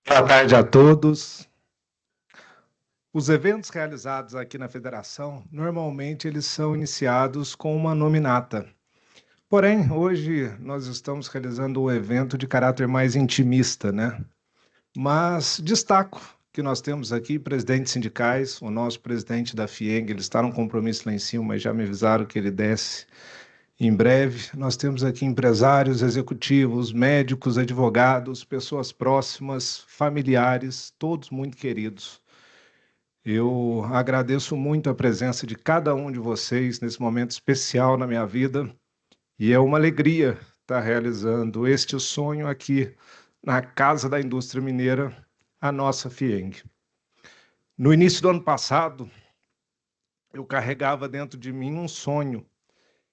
Boa tarde a todos. Os eventos realizados aqui na Federação, normalmente eles são iniciados com uma nominata. Porém, hoje nós estamos realizando um evento de caráter mais intimista, né? Mas destaco que nós temos aqui presidentes sindicais, o nosso presidente da FIENG, ele está num compromisso lá em cima, mas já me avisaram que ele desce em breve. Nós temos aqui empresários, executivos, médicos, advogados, pessoas próximas, familiares, todos muito queridos. Eu agradeço muito a presença de cada um de vocês nesse momento especial na minha vida e é uma alegria estar realizando este sonho aqui na Casa da Indústria Mineira, a nossa FIENG. No início do ano passado, eu carregava dentro de mim um sonho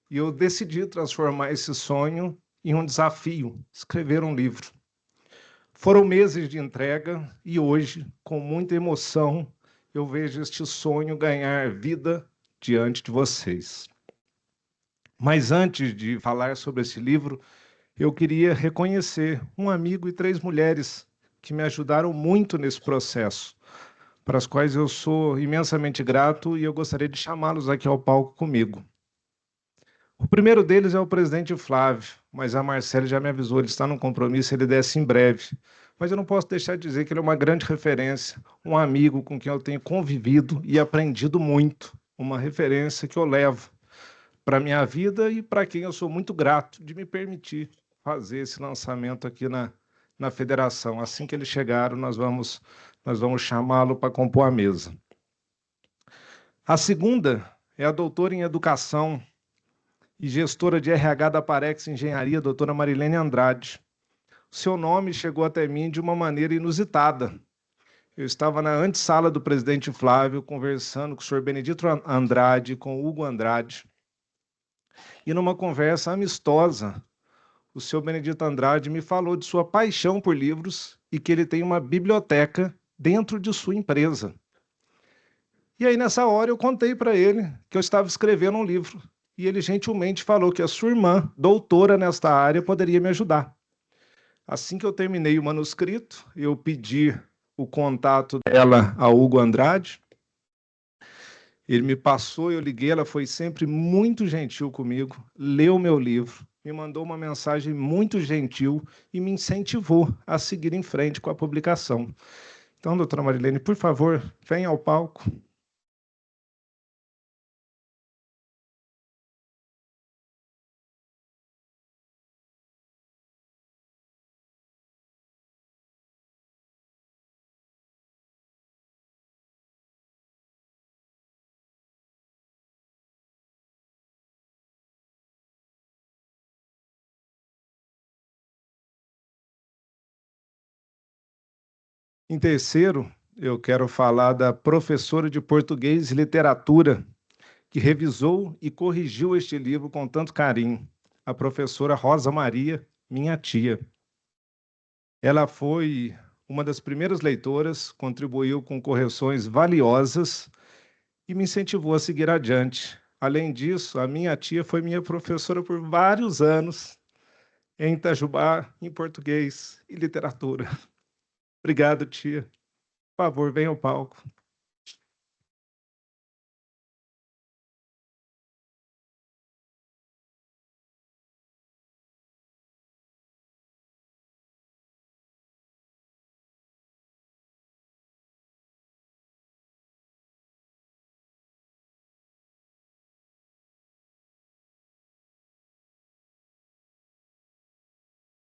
e eu decidi transformar esse sonho em um desafio, escrever um livro. Foram meses de entrega e hoje, com muita emoção, eu vejo este sonho ganhar vida diante de vocês. Mas antes de falar sobre esse livro, eu queria reconhecer um amigo e 3 mulheres que me ajudaram muito nesse processo, para as quais eu sou imensamente grato e eu gostaria de chamá-los aqui ao palco comigo. O primeiro deles é o presidente Flávio, mas a Marcele já me avisou, ele está num compromisso, ele desce em breve. Mas eu não posso deixar de dizer que ele é uma grande referência, um amigo com quem eu tenho convivido e aprendido muito, uma referência que eu levo para a minha vida e para quem eu sou muito grato de me permitir fazer esse lançamento aqui na federação. Assim que eles chegaram, nós vamos chamá-lo para compor a mesa. A segunda é a doutora em Educação e gestora de RH da Parex Engenharia, doutora Marilene Andrade. O seu nome chegou até mim de uma maneira inusitada. Eu estava na antessala do presidente Flávio, conversando com o senhor Benedito Andrade, com o Hugo Andrade, e numa conversa amistosa, o senhor Benedito Andrade me falou de sua paixão por livros e que ele tem uma biblioteca dentro de sua empresa. E aí, nessa hora, eu contei para ele que eu estava escrevendo um livro. E ele gentilmente falou que a sua irmã, doutora nesta área, poderia me ajudar. Assim que eu terminei o manuscrito, eu pedi o contato dela ao Hugo Andrade. Ele me passou, eu liguei, ela foi sempre muito gentil comigo, leu meu livro, me mandou uma mensagem muito gentil e me incentivou a seguir em frente com a publicação. Então, doutora Marilene, por favor, venha ao palco. Em terceiro, eu quero falar da professora de português e literatura que revisou e corrigiu este livro com tanto carinho, a professora Rosa Maria, minha tia. Ela foi uma das primeiras leitoras, contribuiu com correções valiosas e me incentivou a seguir adiante. Além disso, a minha tia foi minha professora por vários anos em Itajubá, em português e literatura. Obrigado, tia. Por favor, venha ao palco.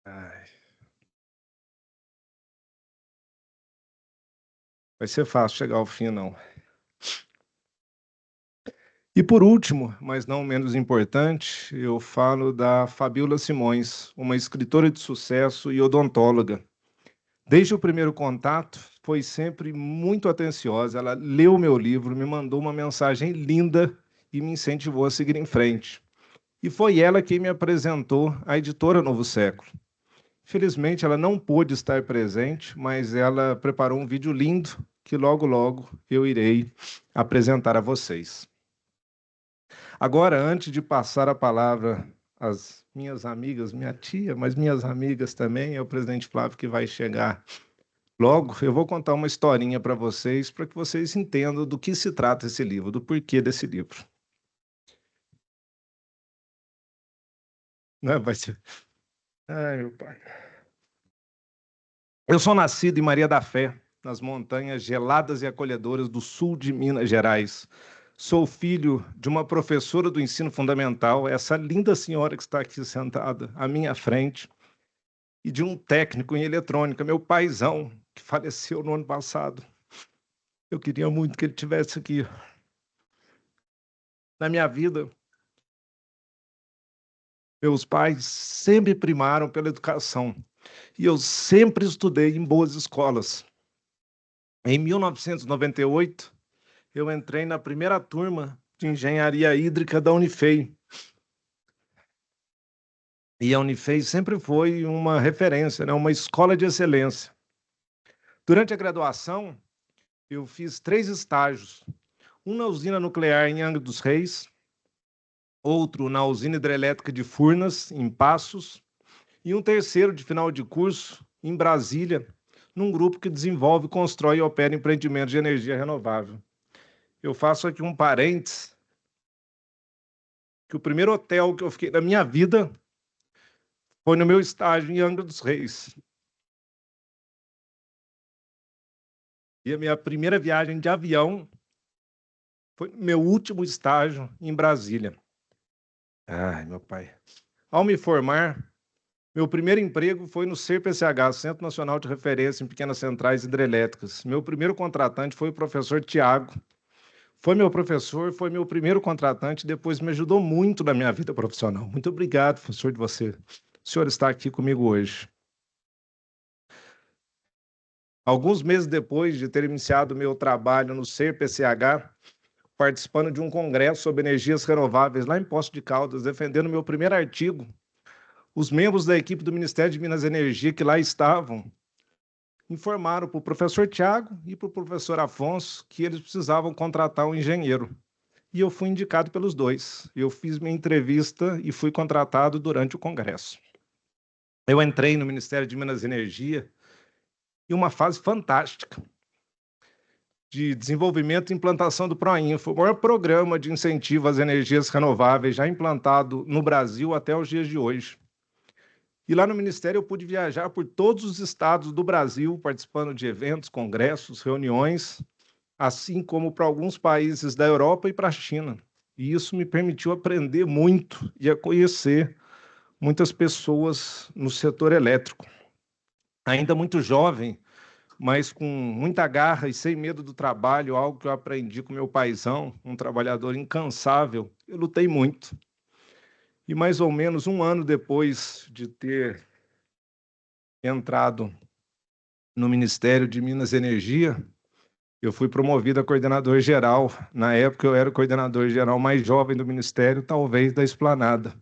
Ai, vai ser fácil chegar ao fim, não. E por último, mas não menos importante, eu falo da Fabíola Simões, uma escritora de sucesso e odontóloga. Desde o primeiro contato, foi sempre muito atenciosa. Ela leu meu livro, me mandou uma mensagem linda e me incentivou a seguir em frente. E foi ela quem me apresentou à editora Novo Século. Felizmente, ela não pôde estar presente, mas ela preparou um vídeo lindo que logo, logo eu irei apresentar a vocês. Agora, antes de passar a palavra às minhas amigas, minha tia, mas minhas amigas também, é o presidente Flávio que vai chegar logo, eu vou contar uma historinha para que vocês entendam do que se trata esse livro, do porquê desse livro. Né? Vai ser... Ai, meu pai. Eu sou nascido em Maria da Fé, nas montanhas geladas e acolhedoras do sul de Minas Gerais. Sou filho de uma professora do ensino fundamental, essa linda senhora que está aqui sentada à minha frente, e de um técnico em eletrônica, meu paizão, que faleceu no ano passado. Eu queria muito que ele estivesse aqui. Na minha vida, meus pais sempre primaram pela educação, e eu sempre estudei em boas escolas. Em 1998, eu entrei na primeira turma de engenharia hídrica da Unifei. E a Unifei sempre foi uma referência, né? Uma escola de excelência. Durante a graduação, eu fiz 3 estágios. Um na usina nuclear em Angra dos Reis, outro na usina hidrelétrica de Furnas, em Passos, e um terceiro de final de curso em Brasília, num grupo que desenvolve, constrói e opera empreendimentos de energia renovável. Eu faço aqui um parênteses, que o primeiro hotel que eu fiquei na minha vida foi no meu estágio em Angra dos Reis. E a minha primeira viagem de avião foi no meu último estágio em Brasília. Ai, meu pai. Ao me formar, meu primeiro emprego foi no CPCH, Centro Nacional de Referência em Pequenas Centrais Hidrelétricas. Meu primeiro contratante foi o professor Tiago. Foi meu professor, foi meu primeiro contratante, depois me ajudou muito na minha vida profissional. Muito obrigado, professor, de você. O senhor está aqui comigo hoje. Alguns meses depois de ter iniciado meu trabalho no CPCH, participando de um congresso sobre energias renováveis lá em Poços de Caldas, defendendo meu primeiro artigo, os membros da equipe do Ministério de Minas e Energia que lá estavam informaram para o professor Tiago e para o professor Afonso que eles precisavam contratar um engenheiro. E eu fui indicado pelos dois. Eu fiz minha entrevista e fui contratado durante o congresso. Eu entrei no Ministério de Minas e Energia em uma fase fantástica de desenvolvimento e implantação do PROINFO, o maior programa de incentivo às energias renováveis já implantado no Brasil até os dias de hoje. E lá no Ministério eu pude viajar por todos os estados do Brasil, participando de eventos, congressos, reuniões, assim como para alguns países da Europa e para a China. E isso me permitiu aprender muito e a conhecer muitas pessoas no setor elétrico. Ainda muito jovem, mas com muita garra e sem medo do trabalho, algo que eu aprendi com meu paizão, um trabalhador incansável, eu lutei muito. E mais ou menos um ano depois de ter entrado no Ministério de Minas e Energia, Eu fui promovido a coordenador geral. Na época, eu era o coordenador geral mais jovem do Ministério, talvez da Esplanada.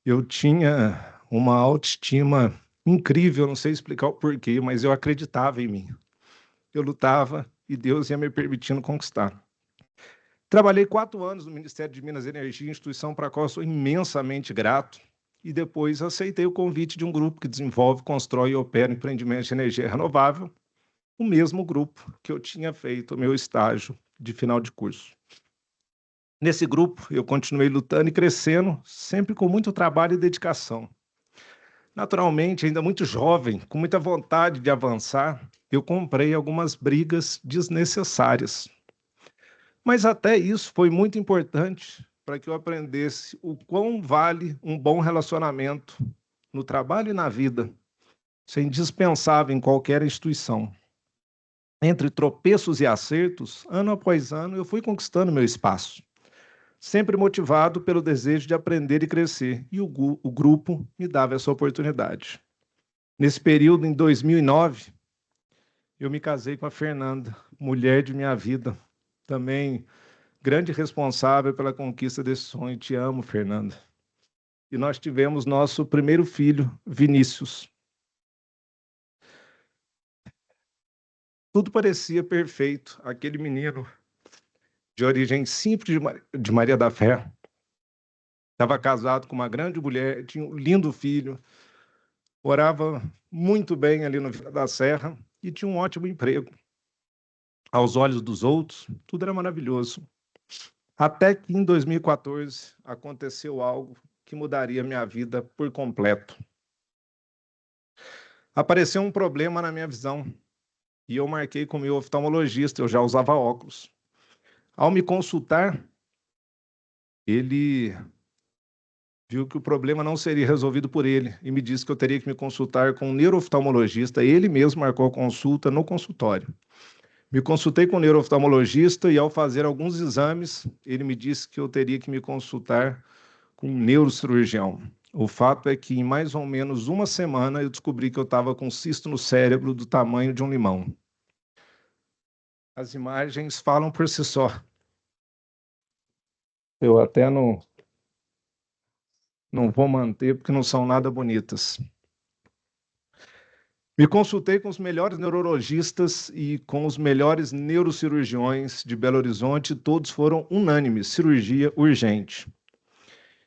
Eu tinha uma autoestima incrível, não sei explicar o porquê, mas eu acreditava em mim. Eu lutava e Deus ia me permitindo conquistar. Trabalhei 4 anos no Ministério de Minas e Energia, instituição para a qual eu sou imensamente grato, e depois aceitei o convite de um grupo que desenvolve, constrói e opera empreendimentos de energia renovável, o mesmo grupo que eu tinha feito o meu estágio de final de curso. Nesse grupo, eu continuei lutando e crescendo, sempre com muito trabalho e dedicação. Naturalmente, ainda muito jovem, com muita vontade de avançar, eu comprei algumas brigas desnecessárias. Mas até isso foi muito importante para que eu aprendesse o quão vale um bom relacionamento no trabalho e na vida. Isso é indispensável em qualquer instituição. Entre tropeços e acertos, ano após ano, eu fui conquistando meu espaço, sempre motivado pelo desejo de aprender e crescer, e o grupo me dava essa oportunidade. Nesse período, em 2009, eu me casei com a Fernanda, mulher de minha vida, também grande responsável pela conquista desse sonho. Te amo, Fernanda. E nós tivemos nosso primeiro filho, Vinícius. Tudo parecia perfeito. Aquele menino de origem simples de Maria da Fé, estava casado com uma grande mulher, tinha um lindo filho, morava muito bem ali no Vila da Serra e tinha um ótimo emprego. Aos olhos dos outros, tudo era maravilhoso. Até que em 2014 aconteceu algo que mudaria minha vida por completo. Apareceu um problema na minha visão e eu marquei com o meu oftalmologista, eu já usava óculos. Ao me consultar, ele viu que o problema não seria resolvido por ele e me disse que eu teria que me consultar com um neurooftalmologista. Ele mesmo marcou a consulta no consultório. Me consultei com o neurooftalmologista e, ao fazer alguns exames, ele me disse que eu teria que me consultar com um neurocirurgião. O fato é que, em mais ou menos uma semana, eu descobri que eu estava com um cisto no cérebro do tamanho de um limão. As imagens falam por si só. Eu até não vou manter, porque não são nada bonitas. Me consultei com os melhores neurologistas e com os melhores neurocirurgiões de Belo Horizonte, todos foram unânimes, cirurgia urgente.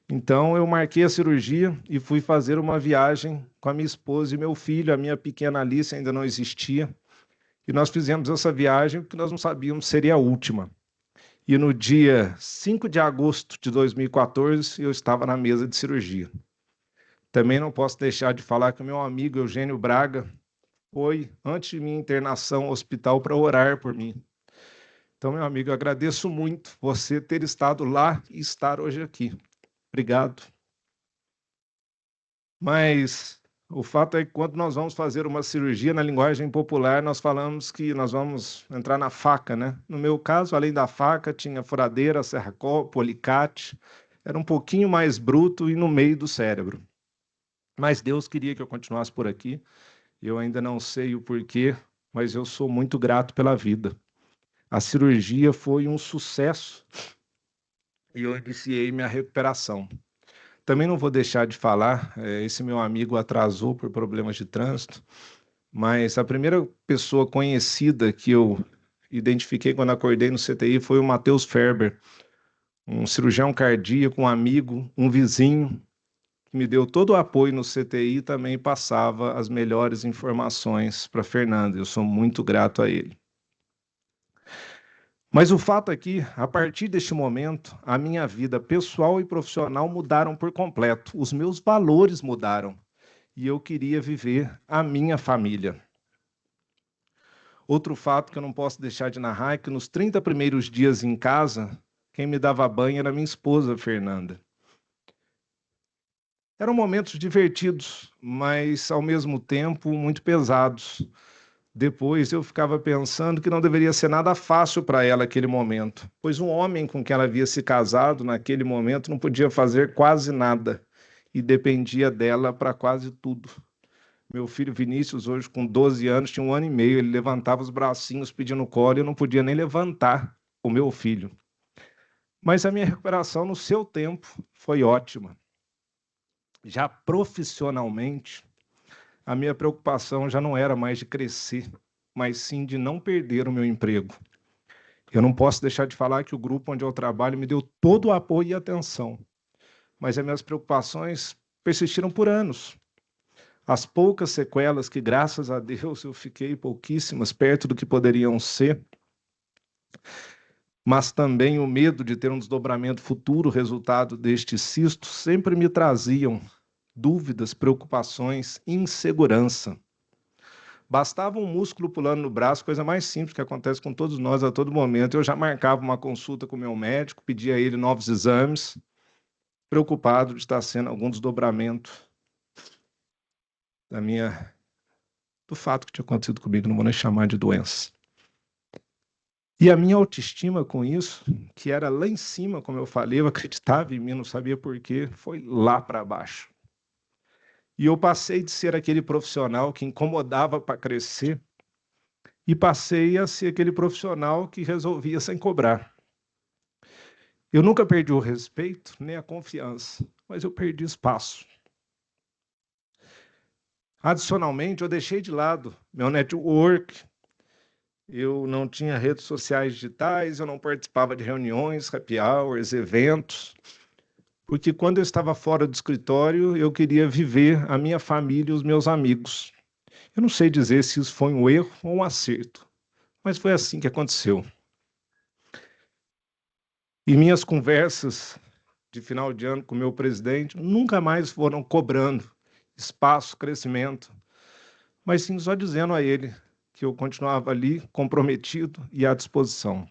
Então, eu marquei a cirurgia e fui fazer uma viagem com a minha esposa e meu filho. A minha pequena Alice ainda não existia. E nós fizemos essa viagem porque nós não sabíamos se seria a última. E no dia 5 de agosto de 2014, eu estava na mesa de cirurgia. Também não posso deixar de falar que o meu amigo Eugênio Braga foi, antes de minha internação ao hospital, para orar por mim. Então, meu amigo, eu agradeço muito você ter estado lá e estar hoje aqui. Obrigado. Mas o fato é que quando nós vamos fazer uma cirurgia, na linguagem popular, nós falamos que nós vamos entrar na faca, né? No meu caso, além da faca, tinha furadeira, serra-copo, alicate. Era um pouquinho mais bruto e no meio do cérebro. Mas Deus queria que eu continuasse por aqui. Eu ainda não sei o porquê, mas eu sou muito grato pela vida. A cirurgia foi um sucesso e eu iniciei minha recuperação. Também não vou deixar de falar, esse meu amigo atrasou por problemas de trânsito, mas a primeira pessoa conhecida que eu identifiquei quando acordei no CTI foi o Matheus Ferber, um cirurgião cardíaco, um amigo, um vizinho, que me deu todo o apoio no CTI e também passava as melhores informações para Fernanda. Eu sou muito grato a ele. Mas o fato é que, a partir deste momento, a minha vida pessoal e profissional mudaram por completo. Os meus valores mudaram. E eu queria viver a minha família. Outro fato que eu não posso deixar de narrar é que nos 30 primeiros dias em casa, quem me dava banho era minha esposa, Fernanda. Eram momentos divertidos, mas, ao mesmo tempo, muito pesados. Depois eu ficava pensando que não deveria ser nada fácil para ela aquele momento, pois um homem com quem ela havia se casado naquele momento não podia fazer quase nada e dependia dela para quase tudo. Meu filho Vinícius, hoje com 12 anos, tinha 1 ano e meio, ele levantava os bracinhos pedindo colo e eu não podia nem levantar o meu filho. Mas a minha recuperação, no seu tempo, foi ótima. Já profissionalmente, a minha preocupação já não era mais de crescer, mas sim de não perder o meu emprego. Eu não posso deixar de falar que o grupo onde eu trabalho me deu todo o apoio e atenção, mas as minhas preocupações persistiram por anos. As poucas sequelas que, graças a Deus, eu fiquei pouquíssimas perto do que poderiam ser, mas também o medo de ter um desdobramento futuro resultado deste cisto sempre me traziam dúvidas, preocupações, insegurança. Bastava um músculo pulando no braço, coisa mais simples que acontece com todos nós a todo momento. Eu já marcava uma consulta com o meu médico, pedia a ele novos exames, preocupado de estar sendo algum desdobramento do fato que tinha acontecido comigo, não vou nem chamar de doença. E a minha autoestima com isso, que era lá em cima, como eu falei, eu acreditava em mim, não sabia por quê, foi lá para baixo. E eu passei de ser aquele profissional que incomodava para crescer e passei a ser aquele profissional que resolvia sem cobrar. Eu nunca perdi o respeito nem a confiança, mas eu perdi espaço. Adicionalmente, eu deixei de lado meu network, eu não tinha redes sociais digitais, eu não participava de reuniões, happy hours, eventos, porque quando eu estava fora do escritório, eu queria viver a minha família e os meus amigos. Eu não sei dizer se isso foi um erro ou um acerto, mas foi assim que aconteceu. E minhas conversas de final de ano com o meu presidente nunca mais foram cobrando espaço, crescimento, mas sim só dizendo a ele que eu continuava ali comprometido e à disposição.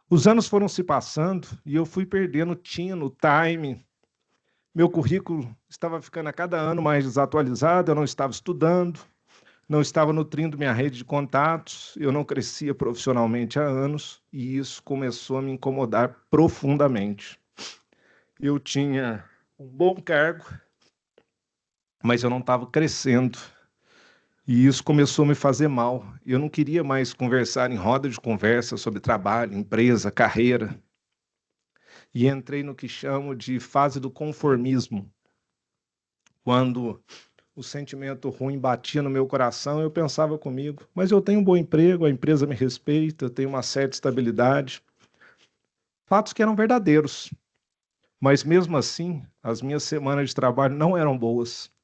Os anos foram se passando e eu fui perdendo tino, time. Meu currículo estava ficando a cada ano mais desatualizado, eu não estava estudando, não estava nutrindo minha rede de contatos, eu não crescia profissionalmente há anos e isso começou a me incomodar profundamente. Eu tinha um bom cargo, mas eu não estava crescendo. E isso começou a me fazer mal. Eu não queria mais conversar em roda de conversa sobre trabalho, empresa, carreira. E entrei no que chamo de fase do conformismo. Quando o sentimento ruim batia no meu coração, eu pensava comigo, mas eu tenho um bom emprego, a empresa me respeita, eu tenho uma certa estabilidade. Fatos que eram verdadeiros. Mas mesmo assim, as minhas semanas de trabalho não eram boas.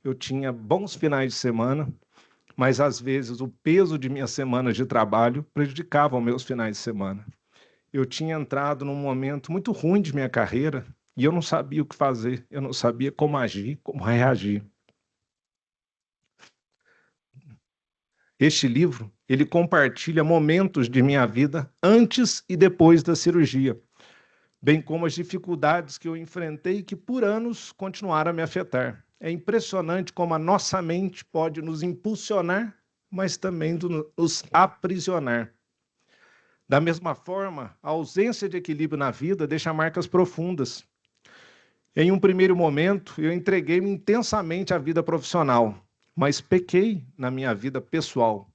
Eu tinha bons finais de semana, mas às vezes o peso de minhas semanas de trabalho prejudicava os meus finais de semana. Eu tinha entrado num momento muito ruim de minha carreira e eu não sabia o que fazer, eu não sabia como agir, como reagir. Este livro, ele compartilha momentos de minha vida antes e depois da cirurgia, bem como as dificuldades que eu enfrentei e que por anos continuaram a me afetar. É impressionante como a nossa mente pode nos impulsionar, mas também nos aprisionar. Da mesma forma, a ausência de equilíbrio na vida deixa marcas profundas. Em um primeiro momento, eu entreguei-me intensamente à vida profissional, mas pequei na minha vida pessoal.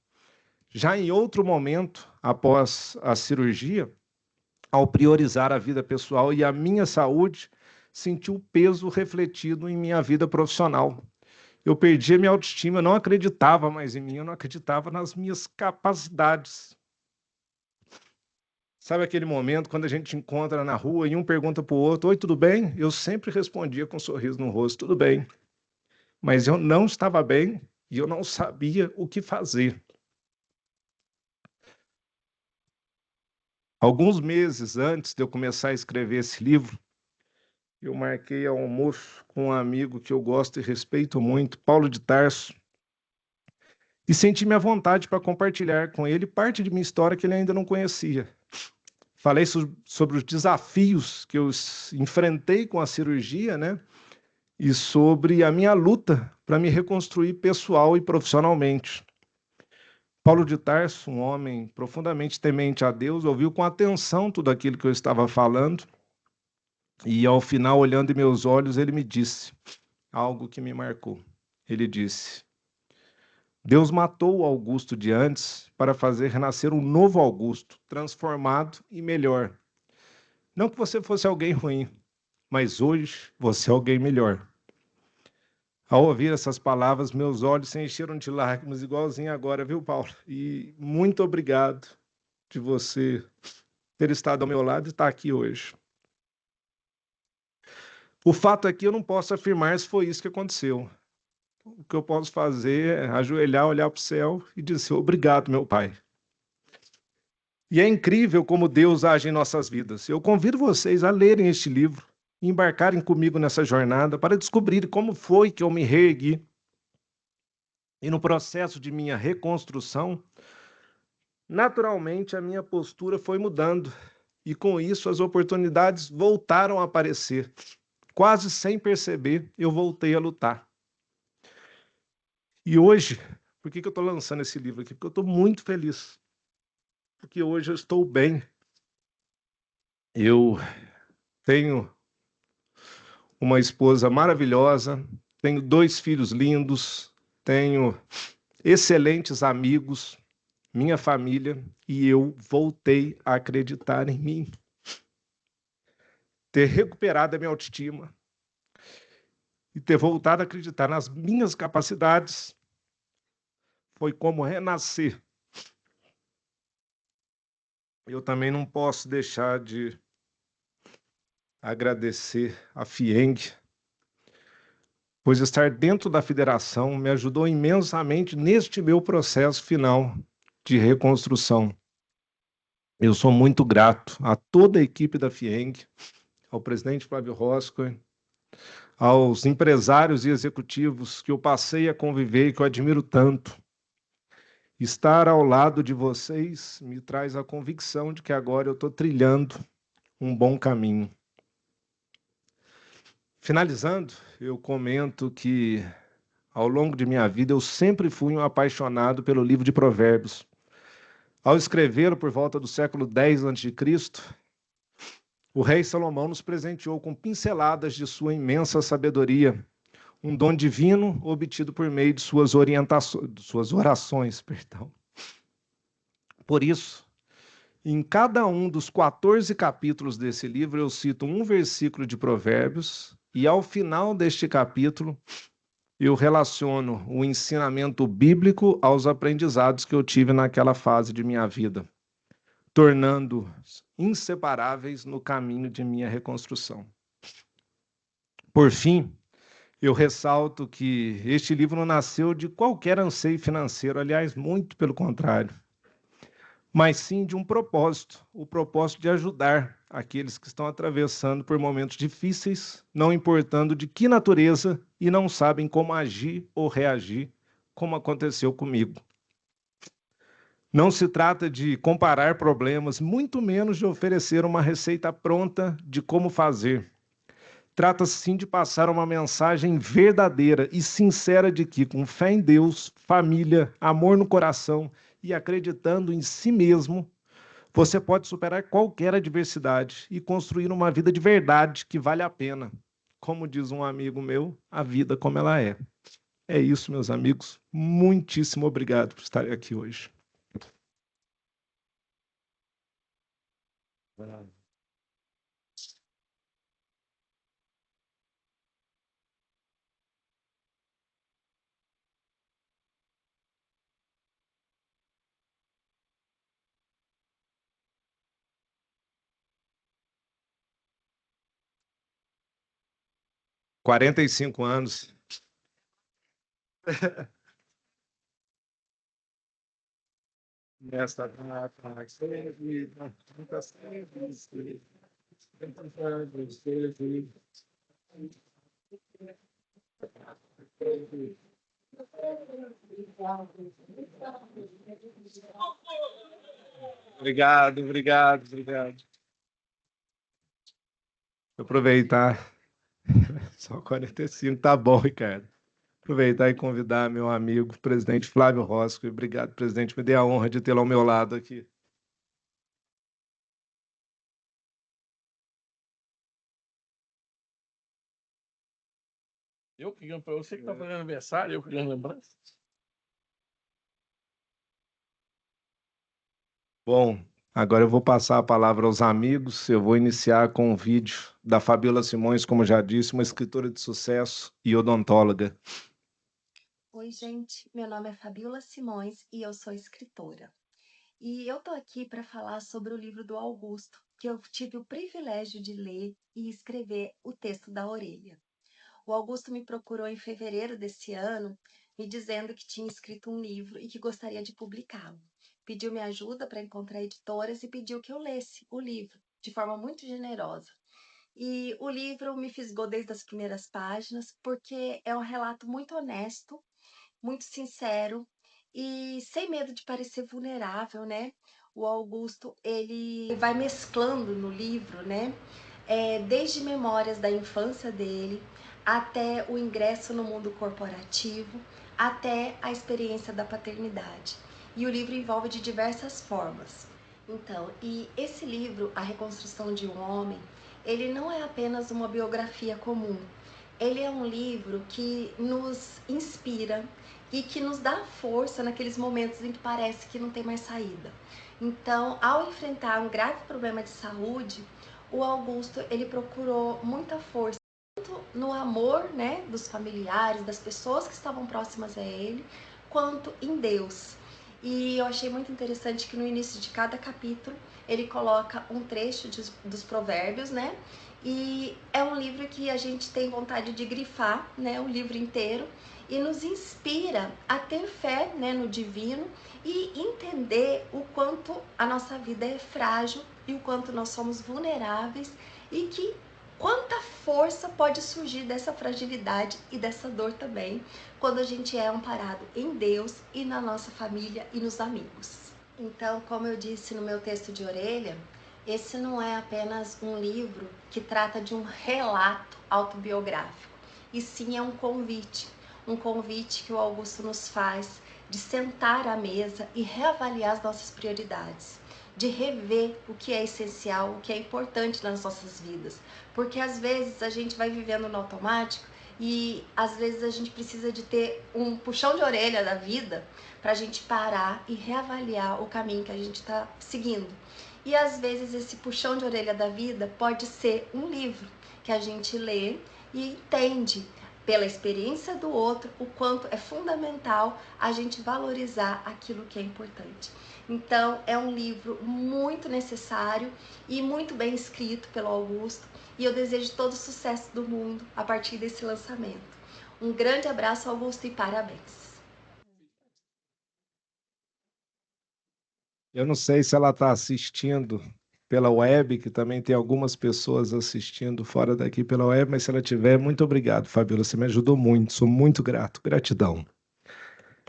Já em outro momento, após a cirurgia, ao priorizar a vida pessoal e a minha saúde, senti o peso refletido em minha vida profissional. Eu perdi a minha autoestima, eu não acreditava mais em mim, eu não acreditava nas minhas capacidades. Sabe aquele momento quando a gente encontra na rua e um pergunta para o outro, oi, tudo bem? Eu sempre respondia com um sorriso no rosto, tudo bem. Mas eu não estava bem e eu não sabia o que fazer. Alguns meses antes de eu começar a escrever esse livro, eu marquei almoço com um amigo que eu gosto e respeito muito, Paulo de Tarso, e senti minha vontade para compartilhar com ele parte de minha história que ele ainda não conhecia. Falei sobre os desafios que eu enfrentei com a cirurgia, né? E sobre a minha luta para me reconstruir pessoal e profissionalmente. Paulo de Tarso, um homem profundamente temente a Deus, ouviu com atenção tudo aquilo que eu estava falando e, ao final, olhando em meus olhos, ele me disse algo que me marcou. Ele disse: Deus matou o Augusto de antes para fazer renascer um novo Augusto, transformado e melhor. Não que você fosse alguém ruim, mas hoje você é alguém melhor. Ao ouvir essas palavras, meus olhos se encheram de lágrimas, igualzinho agora, viu, Paulo? E muito obrigado de você ter estado ao meu lado e estar aqui hoje. O fato é que eu não posso afirmar se foi isso que aconteceu. O que eu posso fazer é ajoelhar, olhar para o céu e dizer obrigado, meu Pai. E é incrível como Deus age em nossas vidas. Eu convido vocês a lerem este livro e embarcarem comigo nessa jornada para descobrir como foi que eu me reergui. E no processo de minha reconstrução, naturalmente a minha postura foi mudando. E com isso as oportunidades voltaram a aparecer. Quase sem perceber, eu voltei a lutar. E hoje, por que eu estou lançando esse livro aqui? Porque eu estou muito feliz. Porque hoje eu estou bem. Eu tenho uma esposa maravilhosa, tenho 2 filhos lindos, tenho excelentes amigos, minha família, e eu voltei a acreditar em mim. Ter recuperado a minha autoestima e ter voltado a acreditar nas minhas capacidades foi como renascer. Eu também não posso deixar de agradecer a FIENG, pois estar dentro da federação me ajudou imensamente neste meu processo final de reconstrução. Eu sou muito grato a toda a equipe da FIENG, ao presidente Flávio Roscoe, aos empresários e executivos que eu passei a conviver e que eu admiro tanto. Estar ao lado de vocês me traz a convicção de que agora eu estou trilhando um bom caminho. Finalizando, eu comento que, ao longo de minha vida, eu sempre fui um apaixonado pelo livro de Provérbios. Ao escrevê-lo por volta do século X a.C., o rei Salomão nos presenteou com pinceladas de sua imensa sabedoria, um dom divino obtido por meio de suas orações. Por isso, em cada um dos 14 capítulos desse livro, eu cito um versículo de Provérbios, e ao final deste capítulo, eu relaciono o ensinamento bíblico aos aprendizados que eu tive naquela fase de minha vida, tornando-os inseparáveis no caminho de minha reconstrução. Por fim, eu ressalto que este livro não nasceu de qualquer anseio financeiro, aliás, muito pelo contrário, mas sim de um propósito, o propósito de ajudar aqueles que estão atravessando por momentos difíceis, não importando de que natureza, e não sabem como agir ou reagir, como aconteceu comigo. Não se trata de comparar problemas, muito menos de oferecer uma receita pronta de como fazer. Trata-se sim de passar uma mensagem verdadeira e sincera de que, com fé em Deus, família, amor no coração e acreditando em si mesmo, você pode superar qualquer adversidade e construir uma vida de verdade que vale a pena. Como diz um amigo meu, a vida como ela é. É isso, meus amigos. Muitíssimo obrigado por estarem aqui hoje. 45 anos. Nesta data, nunca sempre, Obrigado, obrigado, obrigado. Vou aproveitar. Só 45, tá bom, Ricardo. Aproveitar e convidar meu amigo, presidente Flávio Rosco. Obrigado, presidente. Me dê a honra de tê-lo ao meu lado aqui. Eu que ganho para você que está fazendo aniversário, eu que ganho lembrança. Bom, agora eu vou passar a palavra aos amigos. Eu vou iniciar com um vídeo da Fabíola Simões, como já disse, uma escritora de sucesso e odontóloga. Oi, gente. Meu nome é Fabíola Simões e eu sou escritora. E eu tô aqui para falar sobre o livro do Augusto, que eu tive o privilégio de ler e escrever o texto da orelha. O Augusto me procurou em fevereiro desse ano, me dizendo que tinha escrito um livro e que gostaria de publicá-lo. Pediu minha ajuda para encontrar editoras e pediu que eu lesse o livro, de forma muito generosa. E o livro me fisgou desde as primeiras páginas, porque é um relato muito honesto, muito sincero e sem medo de parecer vulnerável, né? O Augusto, ele vai mesclando no livro, né? Desde memórias da infância dele, até o ingresso no mundo corporativo, até a experiência da paternidade. E o livro envolve de diversas formas. Então, e esse livro, A Reconstrução de um Homem, ele não é apenas uma biografia comum. Ele é um livro que nos inspira e que nos dá força naqueles momentos em que parece que não tem mais saída. Então, ao enfrentar um grave problema de saúde, o Augusto, ele procurou muita força, tanto no amor, né, dos familiares, das pessoas que estavam próximas a ele, quanto em Deus. E eu achei muito interessante que no início de cada capítulo ele coloca um trecho dos provérbios, né? E é um livro que a gente tem vontade de grifar, né, o livro inteiro, e nos inspira a ter fé, né, no divino e entender o quanto a nossa vida é frágil e o quanto nós somos vulneráveis e que quanta força pode surgir dessa fragilidade e dessa dor também quando a gente é amparado em Deus e na nossa família e nos amigos. Então, como eu disse no meu texto de orelha, esse não é apenas um livro que trata de um relato autobiográfico, e sim é um convite que o Augusto nos faz de sentar à mesa e reavaliar as nossas prioridades, de rever o que é essencial, o que é importante nas nossas vidas, porque às vezes a gente vai vivendo no automático e às vezes a gente precisa de ter um puxão de orelha da vida para a gente parar e reavaliar o caminho que a gente está seguindo. E às vezes esse puxão de orelha da vida pode ser um livro que a gente lê e entende pela experiência do outro o quanto é fundamental a gente valorizar aquilo que é importante. Então é um livro muito necessário e muito bem escrito pelo Augusto, e eu desejo todo o sucesso do mundo a partir desse lançamento. Um grande abraço, Augusto, e parabéns! Eu não sei se ela está assistindo pela web, que também tem algumas pessoas assistindo fora daqui pela web, mas se ela tiver, muito obrigado, Fabíola. Você me ajudou muito, sou muito grato. Gratidão.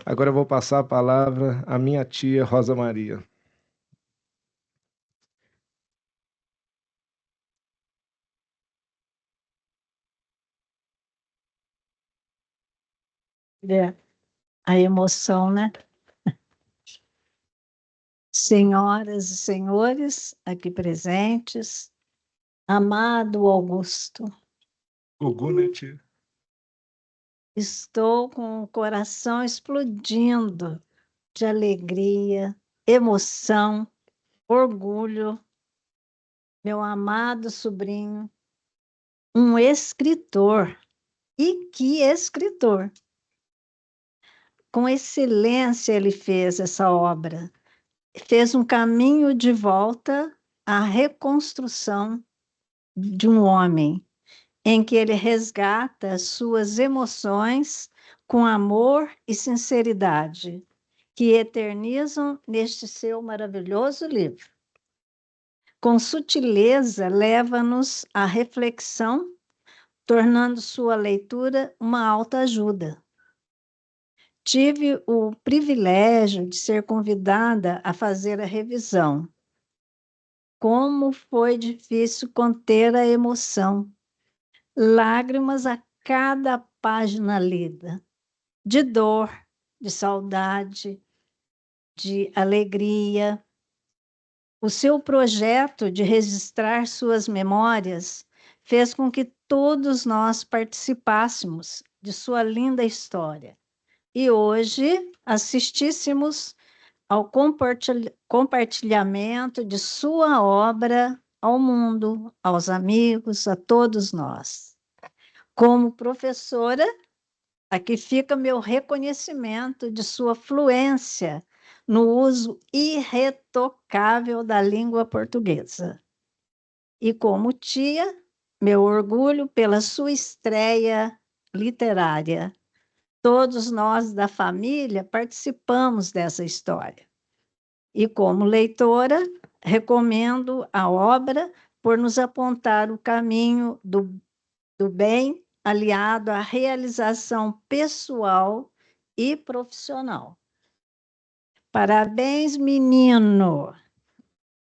Agora eu vou passar a palavra à minha tia Rosa Maria. A emoção, né? Senhoras e senhores aqui presentes, amado Augusto, Gugu, né, tia? estou com o coração explodindo de alegria, emoção, orgulho, meu amado sobrinho, um escritor. E que escritor! Com excelência ele fez essa obra, fez um caminho de volta à reconstrução de um homem, em que ele resgata as suas emoções com amor e sinceridade, que eternizam neste seu maravilhoso livro. Com sutileza, leva-nos à reflexão, tornando sua leitura uma autoajuda. Tive o privilégio de ser convidada a fazer a revisão. Como foi difícil conter a emoção, lágrimas a cada página lida, de dor, de saudade, de alegria. O seu projeto de registrar suas memórias fez com que todos nós participássemos de sua linda história. E hoje assistíssemos ao compartilhamento de sua obra ao mundo, aos amigos, a todos nós. Como professora, aqui fica meu reconhecimento de sua fluência no uso irretocável da língua portuguesa. E como tia, meu orgulho pela sua estreia literária. Todos nós da família participamos dessa história. E como leitora, recomendo a obra por nos apontar o caminho do bem aliado à realização pessoal e profissional. Parabéns, menino!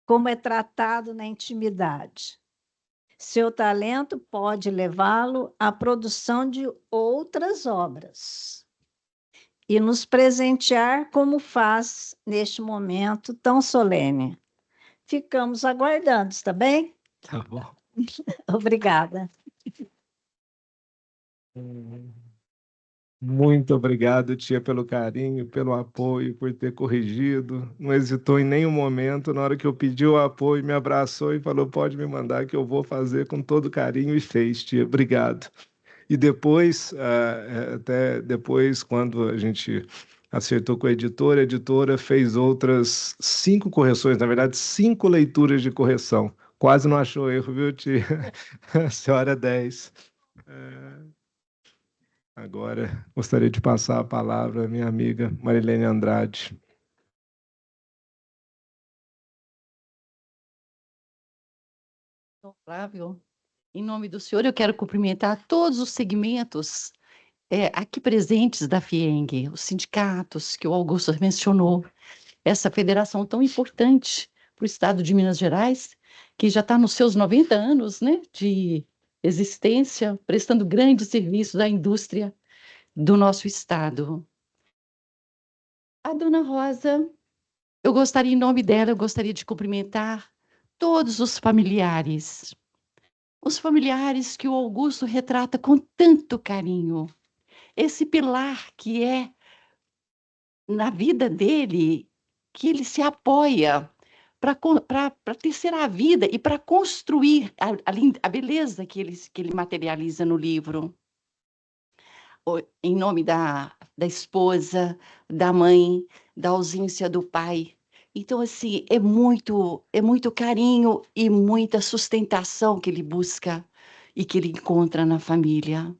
Como é tratado na intimidade. Seu talento pode levá-lo à produção de outras obras e nos presentear como faz neste momento tão solene. Ficamos aguardando, está bem? Tá bom. Obrigada. Muito obrigado, tia, pelo carinho, pelo apoio, por ter corrigido. Não hesitou em nenhum momento. Na hora que eu pedi o apoio, me abraçou e falou: pode me mandar que eu vou fazer com todo carinho, e fez, tia. Obrigado. E depois, até depois, quando a gente acertou com a editora fez outras 5 correções, na verdade, 5 leituras de correção. Quase não achou erro, viu, tia? A senhora é 10. Agora, gostaria de passar a palavra à minha amiga Marilene Andrade. Flávio, em nome do senhor, eu quero cumprimentar todos os segmentos aqui presentes da FIENG, os sindicatos que o Augusto mencionou, essa federação tão importante para o estado de Minas Gerais, que já está nos seus 90 anos, né, de existência, prestando grandes serviços à indústria do nosso estado. A dona Rosa, eu gostaria, em nome dela, eu gostaria de cumprimentar todos os familiares que o Augusto retrata com tanto carinho. Esse pilar que é na vida dele, que ele se apoia para tecer a vida e para construir a beleza que ele materializa no livro. Em nome da esposa, da mãe, da ausência do pai. Então, assim, é muito carinho e muita sustentação que ele busca e que ele encontra na família.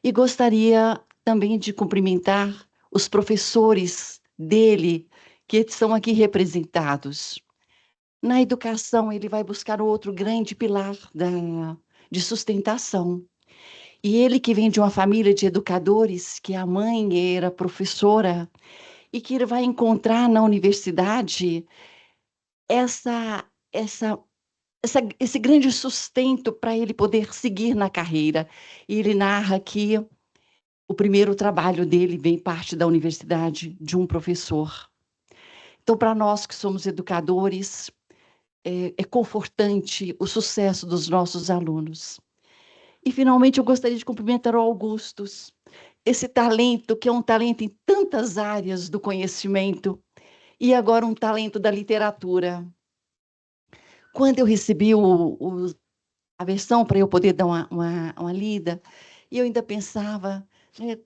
E gostaria também de cumprimentar os professores dele, que estão aqui representados. Na educação, ele vai buscar outro grande pilar de sustentação. E ele que vem de uma família de educadores, que a mãe era professora, e que ele vai encontrar na universidade esse grande sustento para ele poder seguir na carreira. E ele narra que o primeiro trabalho dele vem parte da universidade, de um professor. Então, para nós que somos educadores, é confortante o sucesso dos nossos alunos. E, finalmente, eu gostaria de cumprimentar o Augustus, esse talento, que é um talento em tantas áreas do conhecimento, e agora um talento da literatura. Quando eu recebi a versão para eu poder dar uma lida, eu ainda pensava,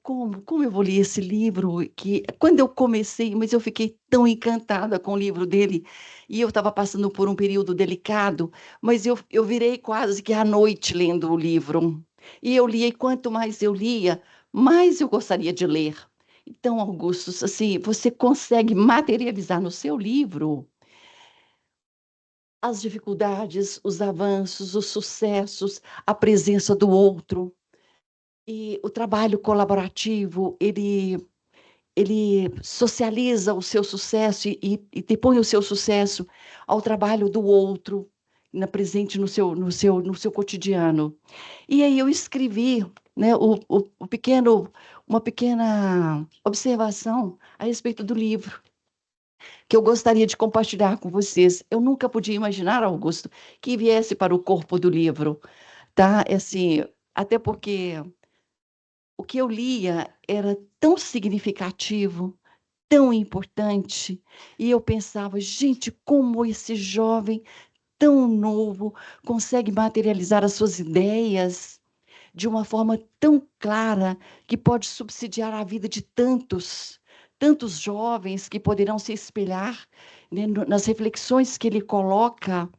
como eu vou ler esse livro, que quando eu comecei, mas eu fiquei tão encantada com o livro dele, e eu estava passando por um período delicado, mas eu virei quase que à noite lendo o livro, e eu lia, e quanto mais eu lia, mais eu gostaria de ler. Então, Augusto, assim, você consegue materializar no seu livro as dificuldades, os avanços, os sucessos, a presença do outro. E o trabalho colaborativo, ele socializa o seu sucesso e depõe o seu sucesso ao trabalho do outro, presente no seu cotidiano. E aí eu escrevi, né, uma pequena observação a respeito do livro, que eu gostaria de compartilhar com vocês. Eu nunca podia imaginar, Augusto, que viesse para o corpo do livro, tá? Assim, até porque o que eu lia era tão significativo, tão importante, e eu pensava, gente, como esse jovem tão novo consegue materializar as suas ideias de uma forma tão clara que pode subsidiar a vida de tantos jovens que poderão se espelhar, né, nas reflexões que ele coloca.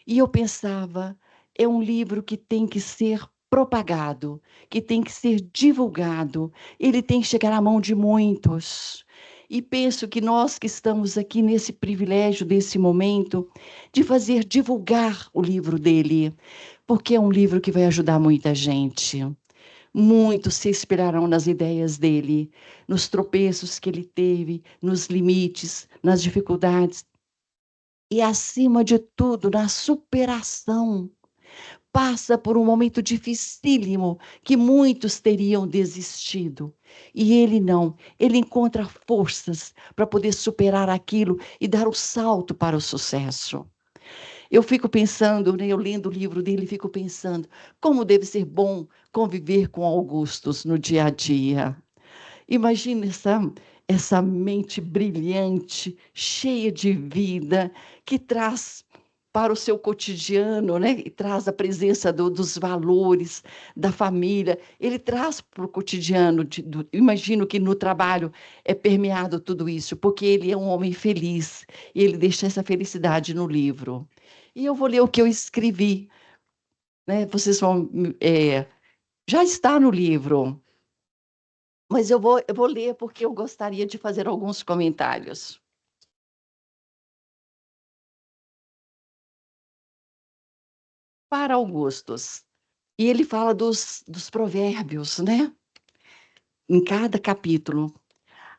E eu pensava, é um livro que tem que ser propagado, que tem que ser divulgado, ele tem que chegar à mão de muitos. E penso que nós que estamos aqui nesse privilégio desse momento de fazer divulgar o livro dele, porque é um livro que vai ajudar muita gente. Muitos se inspirarão nas ideias dele, nos tropeços que ele teve, nos limites, nas dificuldades e, acima de tudo, na superação. Passa por um momento dificílimo que muitos teriam desistido. E ele não, ele encontra forças para poder superar aquilo e dar o salto para o sucesso. Eu fico pensando, né, eu lendo o livro dele, fico pensando como deve ser bom conviver com Augustus no dia a dia. Imagina essa mente brilhante, cheia de vida, que traz para o seu cotidiano, né? E traz a presença dos valores, da família. Ele traz para o cotidiano, imagino que no trabalho é permeado tudo isso, porque ele é um homem feliz, e ele deixa essa felicidade no livro. E eu vou ler o que eu escrevi, né? Vocês vão... já está no livro, mas eu vou ler porque eu gostaria de fazer alguns comentários. Para Augustus. E ele fala dos provérbios, né? Em cada capítulo.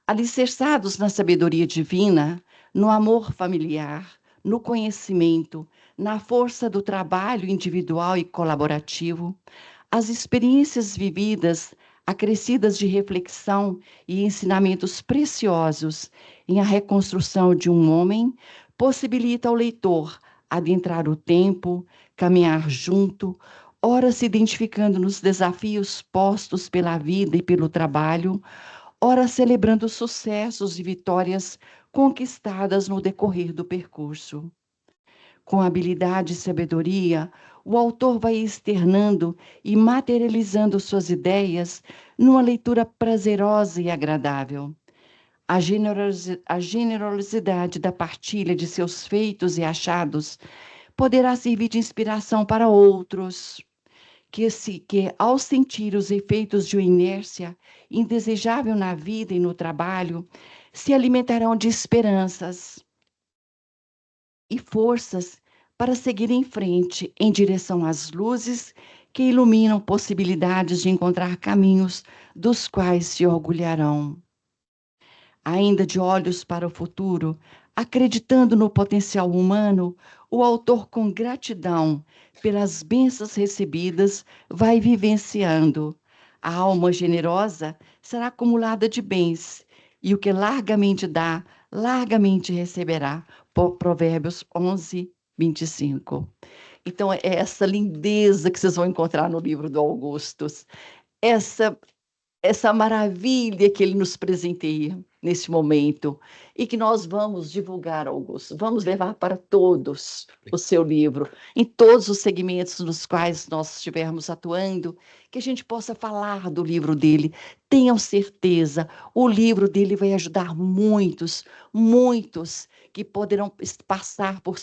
Alicerçados na sabedoria divina, no amor familiar, no conhecimento, na força do trabalho individual e colaborativo, as experiências vividas, acrescidas de reflexão e ensinamentos preciosos em a reconstrução de um homem, possibilita ao leitor adentrar o tempo, caminhar junto, ora se identificando nos desafios postos pela vida e pelo trabalho, ora celebrando sucessos e vitórias conquistadas no decorrer do percurso. Com habilidade e sabedoria, o autor vai externando e materializando suas ideias numa leitura prazerosa e agradável. A generosidade da partilha de seus feitos e achados poderá servir de inspiração para outros, que ao sentir os efeitos de uma inércia indesejável na vida e no trabalho, se alimentarão de esperanças e forças para seguir em frente em direção às luzes que iluminam possibilidades de encontrar caminhos dos quais se orgulharão. Ainda de olhos para o futuro, acreditando no potencial humano, o autor, com gratidão pelas bênçãos recebidas, vai vivenciando. A alma generosa será acumulada de bens, e o que largamente dá, largamente receberá. Provérbios 11, 25. Então, é essa lindeza que vocês vão encontrar no livro do Augustus, essa maravilha que ele nos presenteia nesse momento, e que nós vamos divulgar, Augusto, vamos levar para todos o seu livro, em todos os segmentos nos quais nós estivermos atuando, que a gente possa falar do livro dele. Tenham certeza, o livro dele vai ajudar muitos que poderão passar por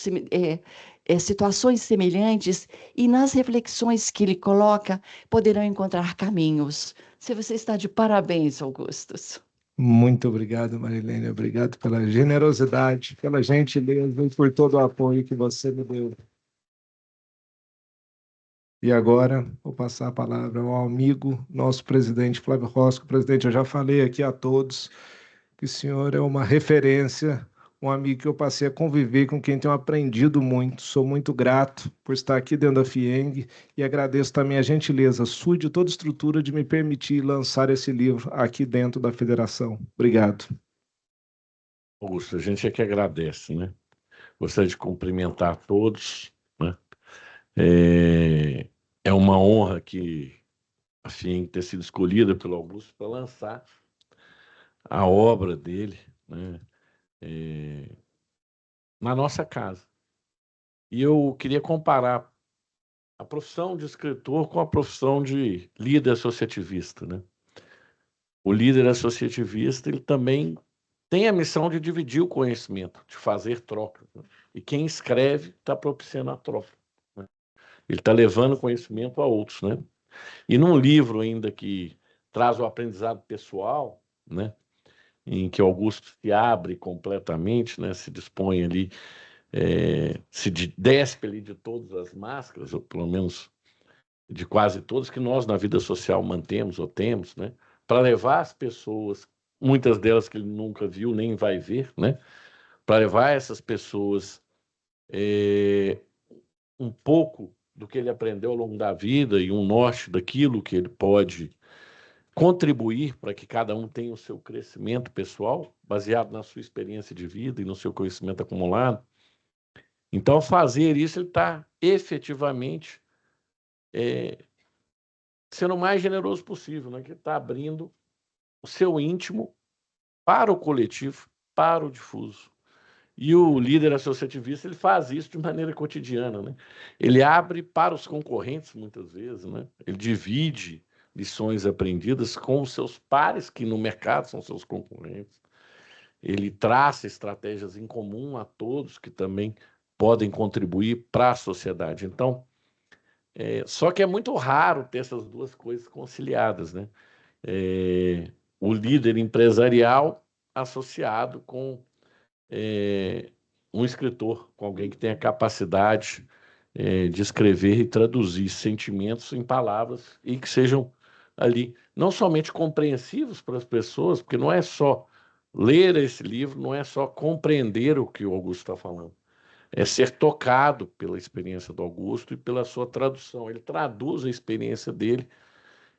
situações semelhantes, e nas reflexões que ele coloca, poderão encontrar caminhos. Se você está de parabéns, Augustus. Muito obrigado, Marilene. Obrigado pela generosidade, pela gentileza e por todo o apoio que você me deu. E agora, vou passar a palavra ao amigo, nosso presidente Flávio Rosco. Presidente, eu já falei aqui a todos que o senhor é uma referência, um amigo que eu passei a conviver, com quem tenho aprendido muito. Sou muito grato por estar aqui dentro da FIENG e agradeço também a gentileza sua e de toda a estrutura de me permitir lançar esse livro aqui dentro da federação. Obrigado. Augusto, a gente é que agradece, né? Gostaria de cumprimentar a todos, né? É uma honra que a FIENG ter sido escolhida pelo Augusto para lançar a obra dele, né, na nossa casa. E eu queria comparar a profissão de escritor com a profissão de líder associativista, né? O líder associativista, ele também tem a missão de dividir o conhecimento, de fazer trocas, né? E quem escreve está propiciando a troca, né? Ele está levando conhecimento a outros, né? E num livro ainda que traz o aprendizado pessoal, né, em que Augusto se abre completamente, né, se dispõe ali, se despe ali de todas as máscaras, ou pelo menos de quase todas, que nós na vida social mantemos ou temos, né, para levar as pessoas, muitas delas que ele nunca viu nem vai ver, né, para levar essas pessoas um pouco do que ele aprendeu ao longo da vida e um norte daquilo que ele pode contribuir para que cada um tenha o seu crescimento pessoal, baseado na sua experiência de vida e no seu conhecimento acumulado. Então, ao fazer isso, ele está efetivamente sendo o mais generoso possível, né? Que está abrindo o seu íntimo para o coletivo, para o difuso. E o líder associativista, ele faz isso de maneira cotidiana, né? Ele abre para os concorrentes, muitas vezes, né? Ele divide lições aprendidas com os seus pares, que no mercado são seus concorrentes. Ele traça estratégias em comum a todos que também podem contribuir para a sociedade. Então, só que é muito raro ter essas duas coisas conciliadas, né? O líder empresarial associado com um escritor, com alguém que tenha capacidade de escrever e traduzir sentimentos em palavras e que sejam ali não somente compreensivos para as pessoas, porque não é só ler esse livro, não é só compreender o que o Augusto está falando, é ser tocado pela experiência do Augusto e pela sua tradução. Ele traduz a experiência dele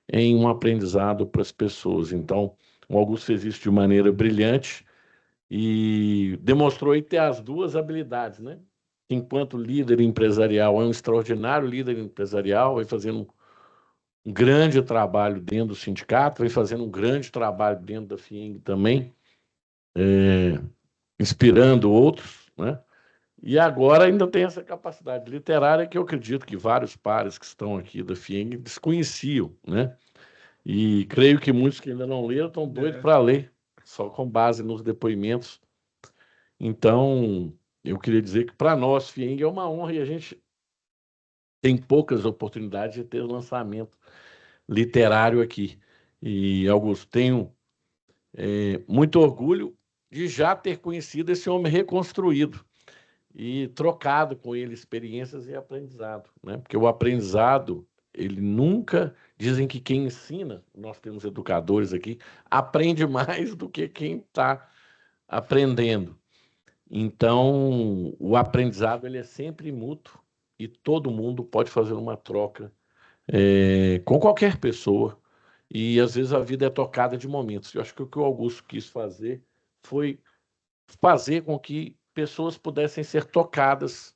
em um aprendizado para as pessoas. Então, o Augusto fez isso de maneira brilhante e demonstrou aí ter as duas habilidades, né? Enquanto líder empresarial, é um extraordinário líder empresarial, vai fazendo um grande trabalho dentro do sindicato, vai fazendo um grande trabalho dentro da FIENG também, inspirando outros, né? E agora ainda tem essa capacidade literária que eu acredito que vários pares que estão aqui da FIENG desconheciam, né? E creio que muitos que ainda não leram estão doidos para ler, só com base nos depoimentos. Então, eu queria dizer que para nós, FIENG, é uma honra e a gente tem poucas oportunidades de ter lançamento literário aqui. E, Augusto, tenho muito orgulho de já ter conhecido esse homem reconstruído e trocado com ele experiências e aprendizado, né? Porque o aprendizado, ele nunca... Dizem que quem ensina, nós temos educadores aqui, aprende mais do que quem está aprendendo. Então, o aprendizado ele é sempre mútuo e todo mundo pode fazer uma troca com qualquer pessoa. E, às vezes, a vida é tocada de momentos. Eu acho que o que o Augusto quis fazer foi fazer com que pessoas pudessem ser tocadas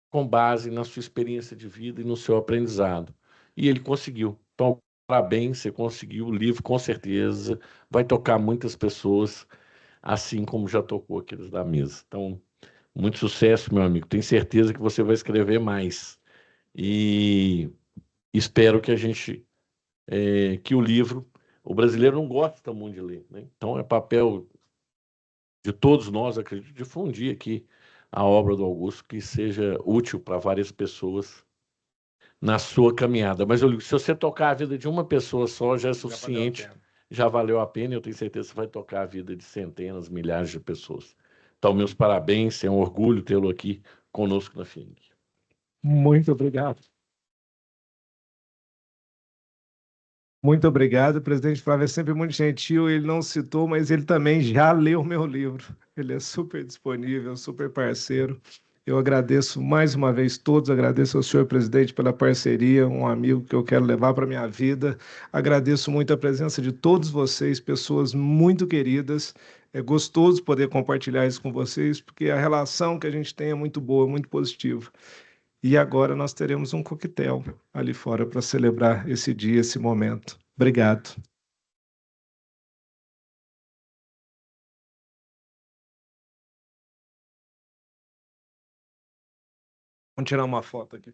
com base na sua experiência de vida e no seu aprendizado. E ele conseguiu. Então, parabéns, você conseguiu. O livro, com certeza, vai tocar muitas pessoas, assim como já tocou aqueles da mesa. Então, muito sucesso, meu amigo. Tenho certeza que você vai escrever mais. E espero que a gente... que o livro... O brasileiro não gosta muito de ler, né? Então, é papel de todos nós, acredito, difundir aqui a obra do Augusto, que seja útil para várias pessoas na sua caminhada. Mas eu digo, se você tocar a vida de uma pessoa só, já é suficiente, já valeu a pena, e eu tenho certeza que você vai tocar a vida de centenas, milhares de pessoas. Então, meus parabéns, é um orgulho tê-lo aqui conosco na FIENG. Muito obrigado. Muito obrigado. O presidente Flávio é sempre muito gentil, ele não citou, mas ele também já leu meu livro. Ele é super disponível, super parceiro. Eu agradeço mais uma vez todos, agradeço ao senhor presidente pela parceria, um amigo que eu quero levar para a minha vida. Agradeço muito a presença de todos vocês, pessoas muito queridas. É gostoso poder compartilhar isso com vocês, porque a relação que a gente tem é muito boa, muito positiva. E agora nós teremos um coquetel ali fora para celebrar esse dia, esse momento. Obrigado. Vamos tirar uma foto aqui.